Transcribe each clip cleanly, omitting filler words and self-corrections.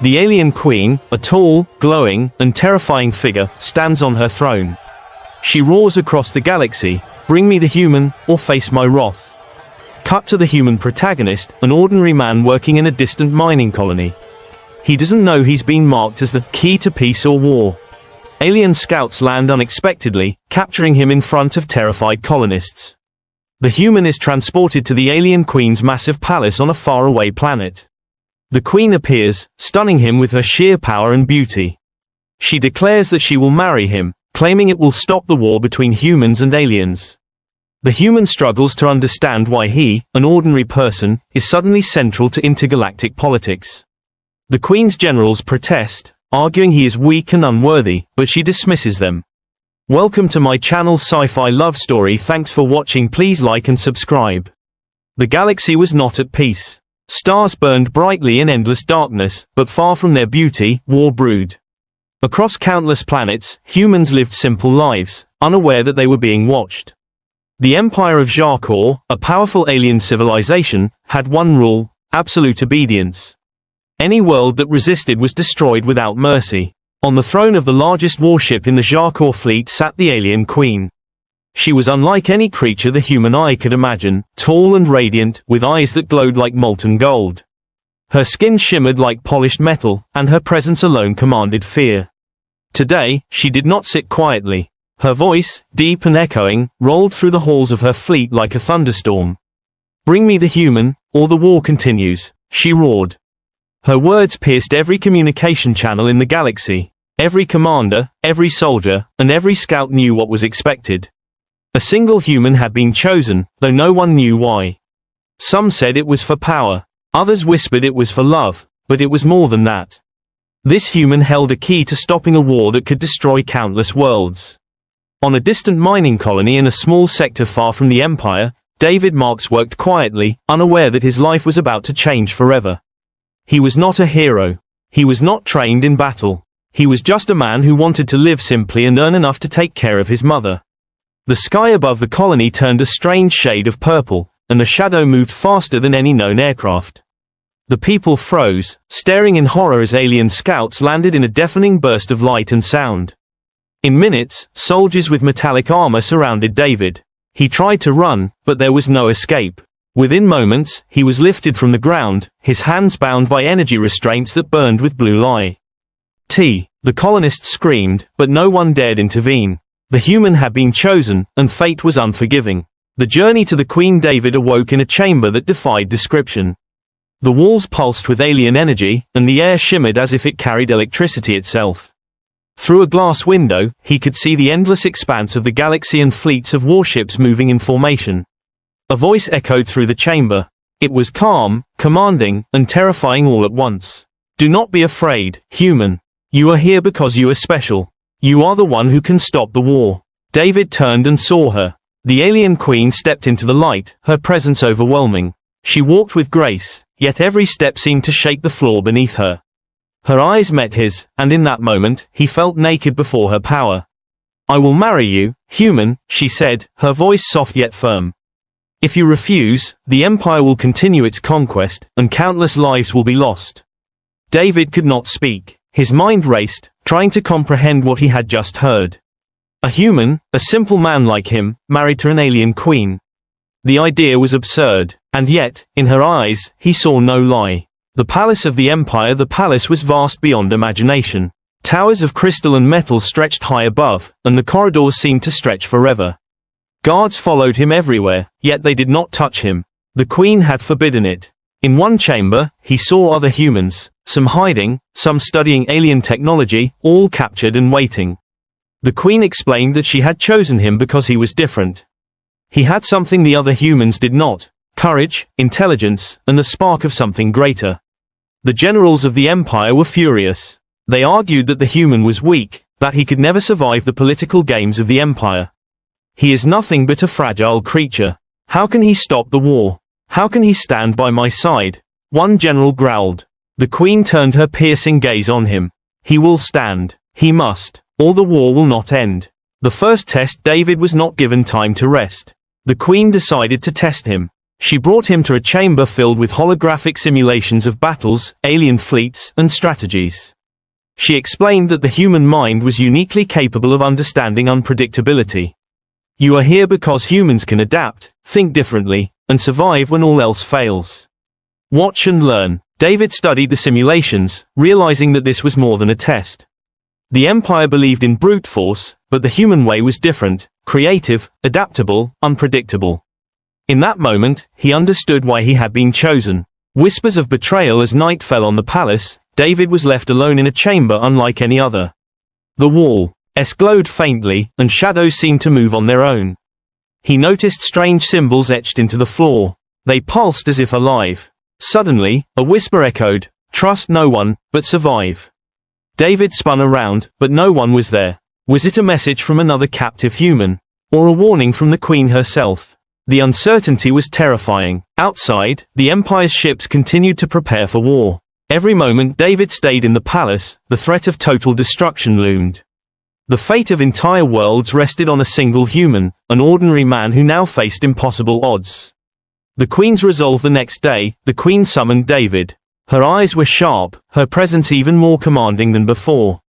The alien queen, a tall, glowing, and terrifying figure, stands on her throne. She roars across the galaxy, "Bring me the human, or face my wrath." Cut to the human protagonist, an ordinary man working in a distant mining colony. He doesn't know he's been marked as the key to peace or war. Alien scouts land unexpectedly, capturing him in front of terrified colonists. The human is transported to the alien queen's massive palace on a faraway planet. The queen appears, stunning him with her sheer power and beauty. She declares that she will marry him, claiming it will stop the war between humans and aliens. The human struggles to understand why he, an ordinary person, is suddenly central to intergalactic politics. The queen's generals protest, arguing he is weak and unworthy, but she dismisses them. Welcome to my channel Sci-Fi Love Story. Thanks for watching. Please like and subscribe. The galaxy was not at peace. Stars burned brightly in endless darkness, but far from their beauty, war brewed. Across countless planets, humans lived simple lives, unaware that they were being watched. The Empire of Jar-Kor, a powerful alien civilization, had one rule: absolute obedience. Any world that resisted was destroyed without mercy. On the throne of the largest warship in the Jar-Kor fleet sat the alien queen. She was unlike any creature the human eye could imagine, tall and radiant, with eyes that glowed like molten gold. Her skin shimmered like polished metal, and her presence alone commanded fear. Today, she did not sit quietly. Her voice, deep and echoing, rolled through the halls of her fleet like a thunderstorm. "Bring me the human, or the war continues," she roared. Her words pierced every communication channel in the galaxy. Every commander, every soldier, and every scout knew what was expected. A single human had been chosen, though no one knew why. Some said it was for power. Others whispered it was for love, but it was more than that. This human held a key to stopping a war that could destroy countless worlds. On a distant mining colony in a small sector far from the Empire, David Marks worked quietly, unaware that his life was about to change forever. He was not a hero. He was not trained in battle. He was just a man who wanted to live simply and earn enough to take care of his mother. The sky above the colony turned a strange shade of purple, and the shadow moved faster than any known aircraft. The people froze, staring in horror as alien scouts landed in a deafening burst of light and sound. In minutes, soldiers with metallic armor surrounded David. He tried to run, but there was no escape. Within moments, he was lifted from the ground, his hands bound by energy restraints that burned with blue light. The colonists screamed, but no one dared intervene. The human had been chosen, and fate was unforgiving. The journey to the Queen. David awoke in a chamber that defied description. The walls pulsed with alien energy, and the air shimmered as if it carried electricity itself. Through a glass window, he could see the endless expanse of the galaxy and fleets of warships moving in formation. A voice echoed through the chamber. It was calm, commanding, and terrifying all at once. "Do not be afraid, human. You are here because you are special. You are the one who can stop the war." David turned and saw her. The alien queen stepped into the light, her presence overwhelming. She walked with grace, yet every step seemed to shake the floor beneath her. Her eyes met his, and in that moment, he felt naked before her power. "I will marry you, human," she said, her voice soft yet firm. "If you refuse, the Empire will continue its conquest, and countless lives will be lost." David could not speak. His mind raced, trying to comprehend what he had just heard. A human, a simple man like him, married to an alien queen. The idea was absurd, and yet, in her eyes, he saw no lie. The palace of the Empire. The palace was vast beyond imagination. Towers of crystal and metal stretched high above, and the corridors seemed to stretch forever. Guards followed him everywhere, yet they did not touch him. The queen had forbidden it. In one chamber, he saw other humans, some hiding, some studying alien technology, all captured and waiting. The queen explained that she had chosen him because he was different. He had something the other humans did not: courage, intelligence, and the spark of something greater. The generals of the Empire were furious. They argued that the human was weak, that he could never survive the political games of the Empire. "He is nothing but a fragile creature. How can he stop the war? How can he stand by my side?" one general growled. The queen turned her piercing gaze on him. "He will stand. He must, or the war will not end." The first test. David was not given time to rest. The queen decided to test him. She brought him to a chamber filled with holographic simulations of battles, alien fleets, and strategies. She explained that the human mind was uniquely capable of understanding unpredictability. You are here because humans can adapt, think differently, and survive when all else fails. Watch and learn. David studied the simulations, realizing that this was more than a test. The Empire believed in brute force, but the human way was different, creative, adaptable, unpredictable. In that moment, he understood why he had been chosen. Whispers of betrayal as night fell on the palace. David was left alone in a chamber unlike any other. The walls glowed faintly, and shadows seemed to move on their own. He noticed strange symbols etched into the floor. They pulsed as if alive. Suddenly, a whisper echoed, "Trust no one, but survive." David spun around, but no one was there. Was it a message from another captive human? Or a warning from the Queen herself? The uncertainty was terrifying. Outside, the Empire's ships continued to prepare for war. Every moment David stayed in the palace, the threat of total destruction loomed. The fate of entire worlds rested on a single human, an ordinary man who now faced impossible odds. The Queen's resolve the next day, the Queen summoned David. Her eyes were sharp, her presence even more commanding than before.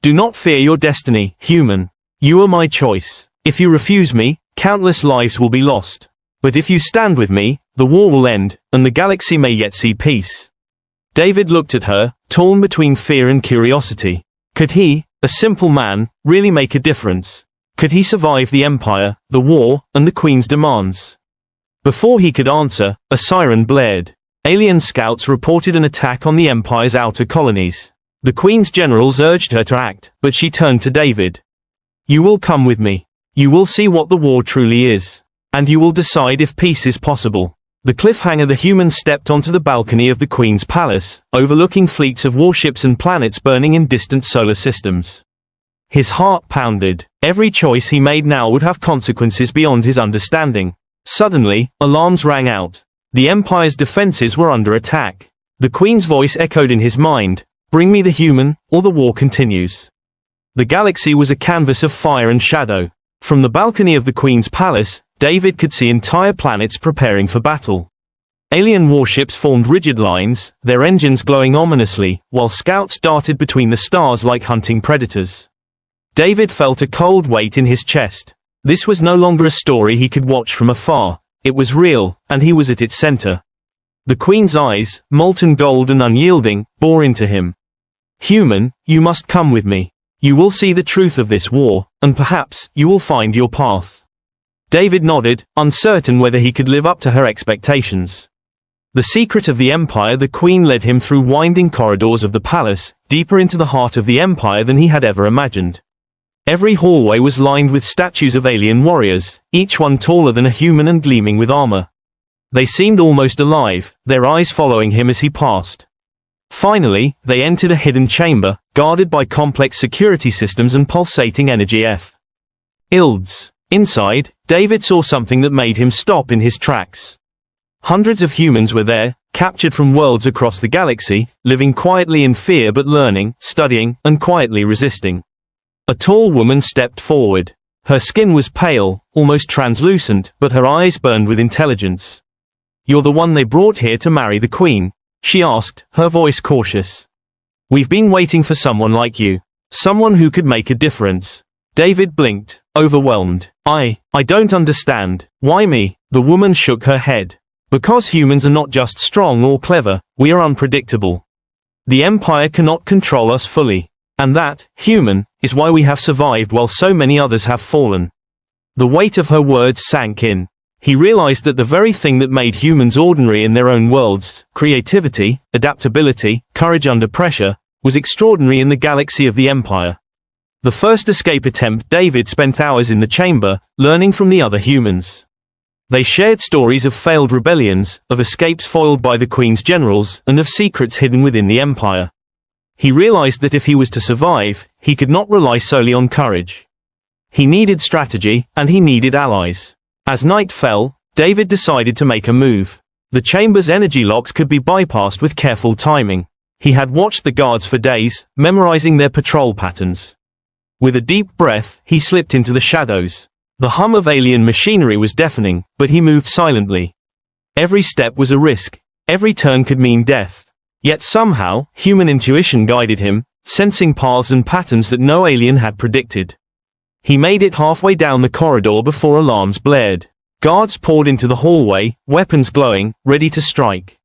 "Do not fear your destiny, human. You are my choice. If you refuse me, countless lives will be lost. But if you stand with me, the war will end, and the galaxy may yet see peace." David looked at her, torn between fear and curiosity. Could he, a simple man, really make a difference? Could he survive the Empire, the war, and the Queen's demands? Before he could answer, a siren blared. Alien scouts reported an attack on the Empire's outer colonies. The Queen's generals urged her to act, but she turned to David. "You will come with me. You will see what the war truly is. And you will decide if peace is possible." The Cliffhanger. The humans stepped onto the balcony of the Queen's palace, overlooking fleets of warships and planets burning in distant solar systems. His heart pounded. Every choice he made now would have consequences beyond his understanding. Suddenly, alarms rang out. The Empire's defenses were under attack. The Queen's voice echoed in his mind, "Bring me the human, or the war continues." The galaxy was a canvas of fire and shadow. From the balcony of the Queen's palace, David could see entire planets preparing for battle. Alien warships formed rigid lines, their engines glowing ominously, while scouts darted between the stars like hunting predators. David felt a cold weight in his chest. This was no longer a story he could watch from afar. It was real, and he was at its center. The Queen's eyes, molten gold and unyielding, bore into him. "Human, you must come with me. You will see the truth of this war, and perhaps, you will find your path." David nodded, uncertain whether he could live up to her expectations. The secret of the Empire. The Queen led him through winding corridors of the palace, deeper into the heart of the Empire than he had ever imagined. Every hallway was lined with statues of alien warriors, each one taller than a human and gleaming with armor. They seemed almost alive, their eyes following him as he passed. Finally, they entered a hidden chamber, guarded by complex security systems and pulsating energy fields. Inside, David saw something that made him stop in his tracks. Hundreds of humans were there, captured from worlds across the galaxy, living quietly in fear but learning, studying, and quietly resisting. A tall woman stepped forward. Her skin was pale, almost translucent, but her eyes burned with intelligence. "You're the one they brought here to marry the Queen?" she asked, her voice cautious. "We've been waiting for someone like you. Someone who could make a difference." David blinked, overwhelmed. I don't understand. Why me?" The woman shook her head. "Because humans are not just strong or clever, we are unpredictable. The Empire cannot control us fully. And that, human, is why we have survived while so many others have fallen." The weight of her words sank in. He realized that the very thing that made humans ordinary in their own worlds, creativity, adaptability, courage under pressure, was extraordinary in the galaxy of the Empire. The first escape attempt. David spent hours in the chamber, learning from the other humans. They shared stories of failed rebellions, of escapes foiled by the Queen's generals, and of secrets hidden within the Empire. He realized that if he was to survive, he could not rely solely on courage. He needed strategy, and he needed allies. As night fell, David decided to make a move. The chamber's energy locks could be bypassed with careful timing. He had watched the guards for days, memorizing their patrol patterns. With a deep breath, he slipped into the shadows. The hum of alien machinery was deafening, but he moved silently. Every step was a risk. Every turn could mean death. Yet somehow, human intuition guided him, sensing paths and patterns that no alien had predicted. He made it halfway down the corridor before alarms blared. Guards poured into the hallway, weapons glowing, ready to strike.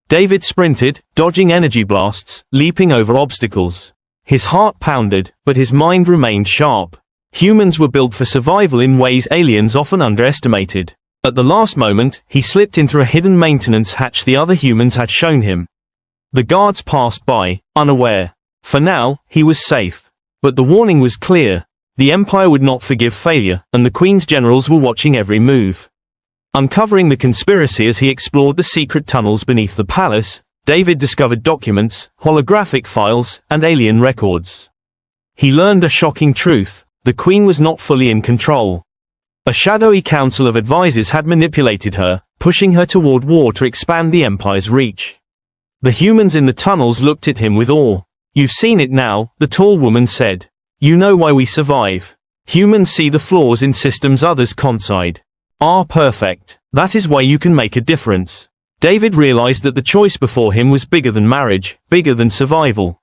David sprinted, dodging energy blasts, leaping over obstacles. His heart pounded, but his mind remained sharp. Humans were built for survival in ways aliens often underestimated. At the last moment, he slipped into a hidden maintenance hatch the other humans had shown him. The guards passed by, unaware. For now, he was safe. But the warning was clear. The Empire would not forgive failure, and the Queen's generals were watching every move. Uncovering the conspiracy as he explored the secret tunnels beneath the palace, David discovered documents, holographic files, and alien records. He learned a shocking truth: the Queen was not fully in control. A shadowy council of advisors had manipulated her, pushing her toward war to expand the Empire's reach. The humans in the tunnels looked at him with awe. "You've seen it now," the tall woman said. "You know why we survive. Humans see the flaws in systems others concede. Are perfect. That is why you can make a difference." David realized that the choice before him was bigger than marriage, bigger than survival.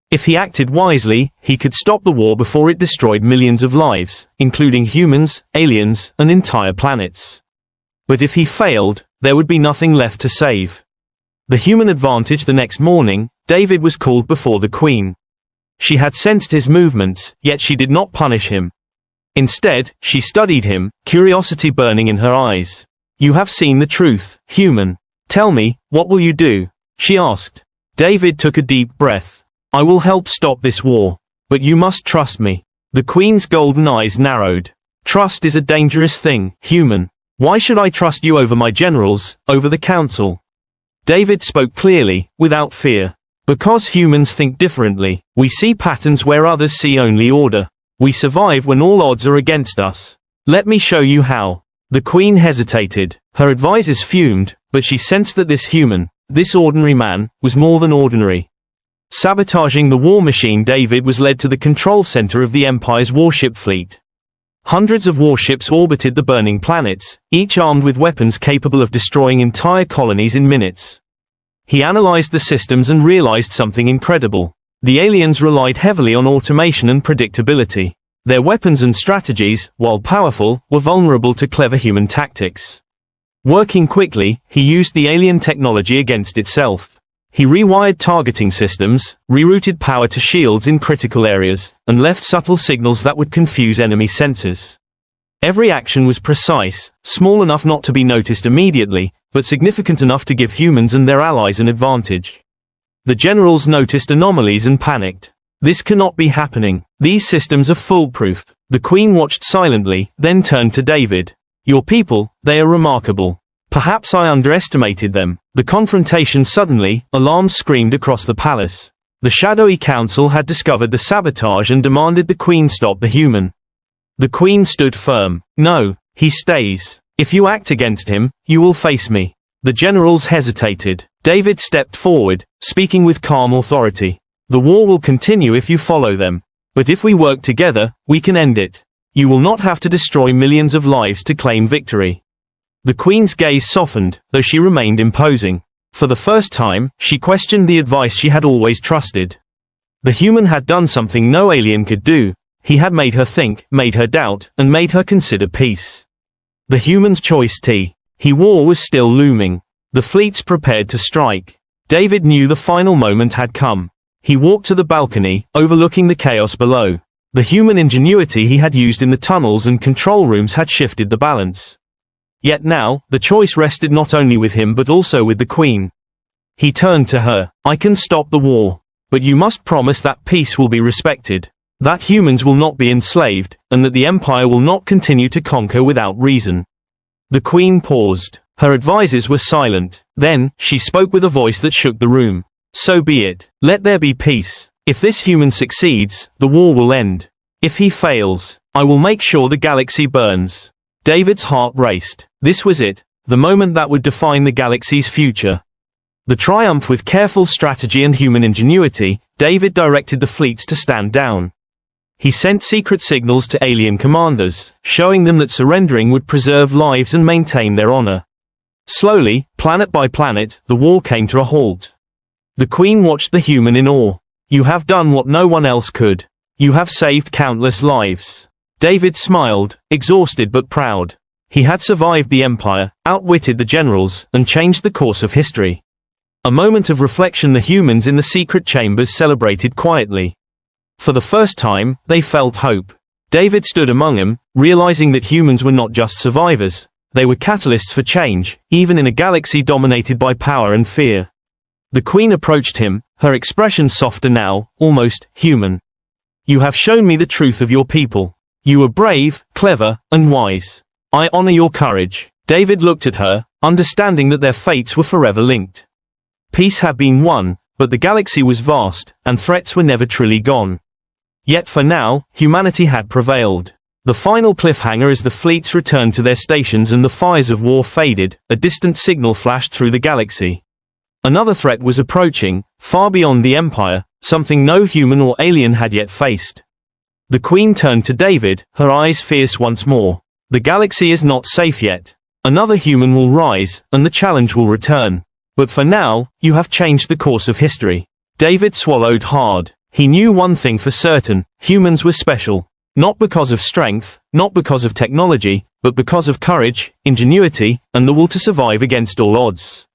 If he acted wisely, he could stop the war before it destroyed millions of lives, including humans, aliens, and entire planets. But if he failed, there would be nothing left to save. The human advantage. The next morning, David was called before the Queen. She had sensed his movements, yet she did not punish him. Instead, she studied him, curiosity burning in her eyes. "You have seen the truth, human. Tell me, what will you do?" she asked. David took a deep breath. "I will help stop this war. But you must trust me." The Queen's golden eyes narrowed. "Trust is a dangerous thing, human. Why should I trust you over my generals, over the council?" David spoke clearly, without fear. "Because humans think differently. We see patterns where others see only order. We survive when all odds are against us. Let me show you how." The Queen hesitated. Her advisors fumed, but she sensed that this human, this ordinary man, was more than ordinary. Sabotaging the war machine, David was led to the control center of the Empire's warship fleet. Hundreds of warships orbited the burning planets, each armed with weapons capable of destroying entire colonies in minutes. He analyzed the systems and realized something incredible. The aliens relied heavily on automation and predictability. Their weapons and strategies, while powerful, were vulnerable to clever human tactics. Working quickly, he used the alien technology against itself. He rewired targeting systems, rerouted power to shields in critical areas, and left subtle signals that would confuse enemy sensors. Every action was precise, small enough not to be noticed immediately, but significant enough to give humans and their allies an advantage. The generals noticed anomalies and panicked. "This cannot be happening. These systems are foolproof." The Queen watched silently, then turned to David. "Your people, they are remarkable. Perhaps I underestimated them." The confrontation suddenly, alarms screamed across the palace. The shadowy council had discovered the sabotage and demanded the Queen stop the human. The Queen stood firm. "No, he stays. If you act against him, you will face me." The generals hesitated. David stepped forward, speaking with calm authority. "The war will continue if you follow them. But if we work together, we can end it. You will not have to destroy millions of lives to claim victory." The Queen's gaze softened, though she remained imposing. For the first time, she questioned the advice she had always trusted. The human had done something no alien could do. He had made her think, made her doubt, and made her consider peace. The human's choice war was still looming. The fleets prepared to strike. David knew the final moment had come. He walked to the balcony, overlooking the chaos below. The human ingenuity he had used in the tunnels and control rooms had shifted the balance. Yet now, the choice rested not only with him but also with the Queen. He turned to her. "I can stop the war. But you must promise that peace will be respected. That humans will not be enslaved, and that the Empire will not continue to conquer without reason." The Queen paused. Her advisors were silent. Then, she spoke with a voice that shook the room. "So be it. Let there be peace. If this human succeeds, the war will end. If he fails, I will make sure the galaxy burns." David's heart raced. This was it, the moment that would define the galaxy's future. The triumph. With careful strategy and human ingenuity, David directed the fleets to stand down. He sent secret signals to alien commanders, showing them that surrendering would preserve lives and maintain their honor. Slowly, planet by planet, the war came to a halt. The Queen watched the human in awe. You have done what no one else could. You have saved countless lives. David smiled, exhausted but proud. He had survived the Empire, outwitted the generals, and changed the course of history. A moment of reflection. The humans in the secret chambers celebrated quietly. For the first time, they felt hope. David stood among them, realizing that humans were not just survivors. They were catalysts for change, even in a galaxy dominated by power and fear. The Queen approached him, her expression softer now, almost human. You have shown me the truth of your people. You were brave, clever, and wise. I honor your courage. David looked at her, understanding that their fates were forever linked. Peace had been won, but the galaxy was vast, and threats were never truly gone. Yet for now, humanity had prevailed. The final cliffhanger as the fleets returned to their stations and the fires of war faded, a distant signal flashed through the galaxy. Another threat was approaching, far beyond the Empire, something no human or alien had yet faced. The Queen turned to David, her eyes fierce once more. The galaxy is not safe yet. Another human will rise, and the challenge will return. But for now, you have changed the course of history. David swallowed hard. He knew one thing for certain: humans were special. Not because of strength, not because of technology, but because of courage, ingenuity, and the will to survive against all odds.